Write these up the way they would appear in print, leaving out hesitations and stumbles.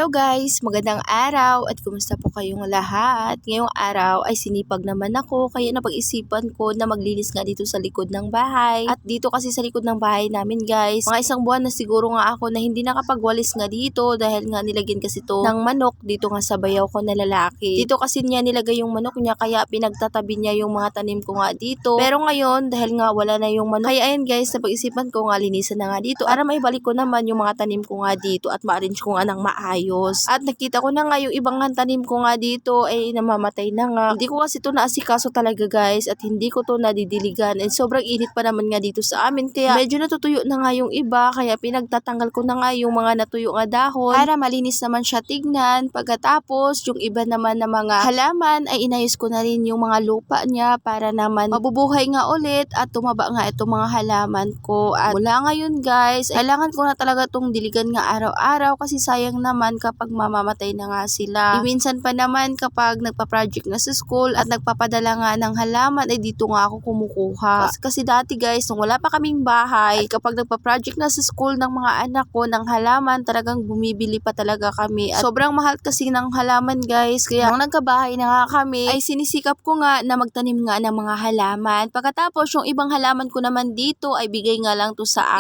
Hello guys! Magandang araw at kumusta po kayong lahat? Ngayong araw ay sinipag naman ako kaya napag-isipan ko na maglinis nga dito sa likod ng bahay. At dito kasi sa likod ng bahay namin guys, mga isang buwan na siguro nga ako na hindi nakapagwalis nga dito dahil nga nilagyan kasi to ng manok dito nga sa bayaw ko na lalaki. Dito kasi niya nilagay yung manok niya kaya pinagtatabi niya yung mga tanim ko nga dito. Pero ngayon dahil nga wala na yung manok, kaya ayan guys, napag-isipan ko nga linisan na nga dito para maibalik ko naman yung mga tanim ko nga dito at ma-arrange ko nga ng maayos. At nakita ko na nga yung ibang tanim ko nga dito ay namamatay na nga. Hindi ko kasi ito naasikaso talaga guys at hindi ko to nadidiligan. And sobrang init pa naman nga dito sa amin kaya medyo natutuyo na nga yung iba kaya pinagtatanggal ko na nga yung mga natuyo nga dahon para malinis naman siya tignan. Pagkatapos yung iba naman na mga halaman ay inayos ko na rin yung mga lupa niya para naman mabubuhay nga ulit at tumaba nga itong mga halaman ko. At mula ngayon guys, kailangan ko na talaga itong diligan nga araw-araw kasi sayang naman kapag mamamatay na nga sila. Minsan pa naman kapag nagpa-project na sa school at nagpapadala nga ng halaman ay dito nga ako kumukuha. Kasi dati guys, nung wala pa kaming bahay, kapag nagpa-project na sa school ng mga anak ko ng halaman, talagang bumibili pa talaga kami. At sobrang mahal kasi ng halaman guys, kaya nung nagkabahay na nga kami, ay sinisikap ko nga na magtanim nga ng mga halaman. Pagkatapos yung ibang halaman ko naman dito ay bigay nga lang to sa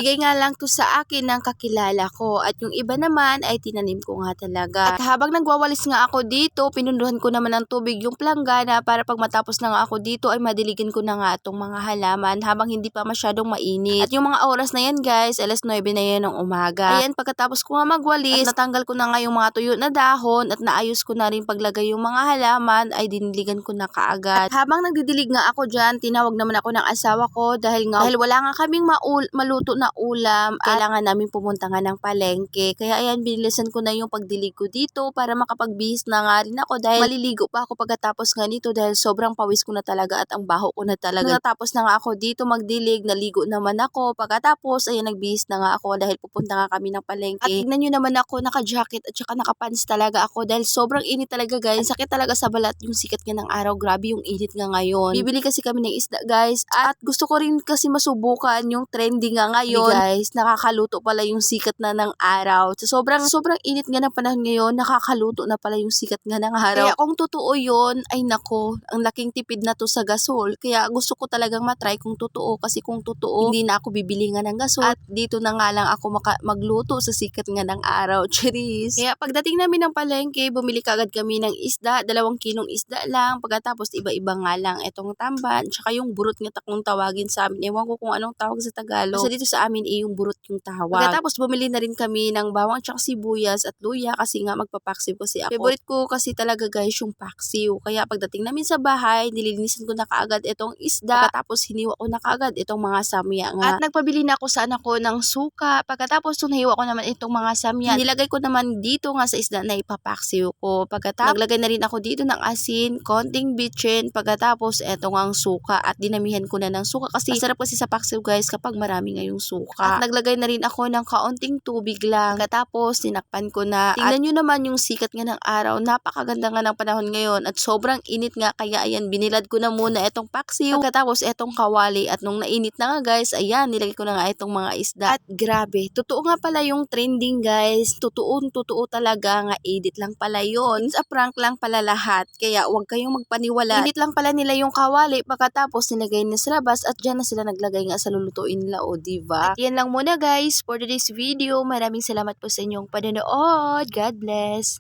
akin ng kakilala ko. At yung iba naman ay tinanim ko nga talaga. At habang nagwawalis nga ako dito, pinunduhan ko naman ng tubig yung planggana para pag matapos na nga ako dito ay madiligan ko na nga itong mga halaman habang hindi pa masyadong mainit. At yung mga oras na yan guys, alas 9 na yan ng umaga. Ayan, pagkatapos ko nga magwalis, at natanggal ko na nga yung mga tuyo na dahon at naayos ko na rin paglagay yung mga halaman ay diniligan ko na kaagad. At habang nagdidilig nga ako dyan, tinawag naman ako ng asawa ko dahil wala nga kaming maluto na ulam, kailangan namin pumunta nga ng palengke. Kaya ayan, binilisan ko na yung pagdilig ko dito para makapagbihis na nga rin ako dahil maliligo pa ako pagkatapos nga nito dahil sobrang pawis ko na talaga at ang baho ko na talaga. Natapos na nga ako dito magdilig, naligo naman ako. Pagkatapos ayan, nagbihis na nga ako dahil pupunta nga kami ng palengke. At tignan nyo naman ako, naka-jacket at saka naka-pants talaga ako dahil sobrang init talaga guys. Sakit talaga sa balat yung sikat nga ng araw. Grabe yung init nga ngayon. Bibili kasi kami ng isda guys at gusto ko rin kasi masubukan yung trending nga ngayon. Guys, nakakaluto pala yung sikat na ng araw. So, sobrang init nga ng panahon ngayon, nakakaluto na pala yung sikat nga ng araw. Kaya kung totoo yun, ay nako, ang laking tipid na to sa gasol. Kaya gusto ko talagang matry kung totoo kasi kung totoo, hindi na ako bibili nga ng gasol at dito na nga lang ako magluto sa sikat nga ng araw. Cheers! Kaya pagdating namin ng palengke, bumili kagad kami ng isda, 2 kilong isda lang. Pagkatapos iba-iba nga lang itong tamban, tsaka yung burot nga takong tawagin sa amin. Ewan ko kung anong tawag sa Tagalog. Kasi dito sa amin yung burot yung tawag. Pagkatapos bumili na rin kami ng bawang tsaka sibuyas at luya kasi nga magpapaksiw kasi ako. Favorite ko kasi talaga guys yung paksiw. Kaya pagdating namin sa bahay, nililinisan ko na kaagad itong isda. Pagkatapos hiniwa ko na kaagad itong mga samya nga. At nagpabili na ako sa anak ko ng suka. Pagkatapos nung nahiwa ko naman itong mga samya, nilagay ko naman dito nga sa isda na ipapaksiw ko. Pagkatapos naglagay na rin ako dito ng asin, konting bitchin. Pagkatapos etong ang suka at dinamihan ko na ng suka kasi masarap kasi sa paksiw guys kapag marami nga yung suka. At naglagay na rin ako ng kaunting tubig lang. Pagkatapos tinakpan ko na. Tingnan nyo naman yung sikat nga ng araw. Napakaganda nga ng panahon ngayon at sobrang init nga kaya ayan, binilad ko na muna itong paksiw. Pagkatapos itong kawali at nung nainit na nga guys, ayan, nilagay ko na nga itong mga isda. At grabe, totoo nga pala yung trending guys. Totoo talaga nga, edit lang pala yun. Sa prank lang pala lahat. Kaya huwag kayong magpaniwala. Init lang pala nila yung kawali pagkatapos nilagay na sa labas at dyan na sila naglagay nga sa lulutuin nila, o diba? At yan lang muna guys for today's video. Maraming salamat po sa inyong panonood. God bless!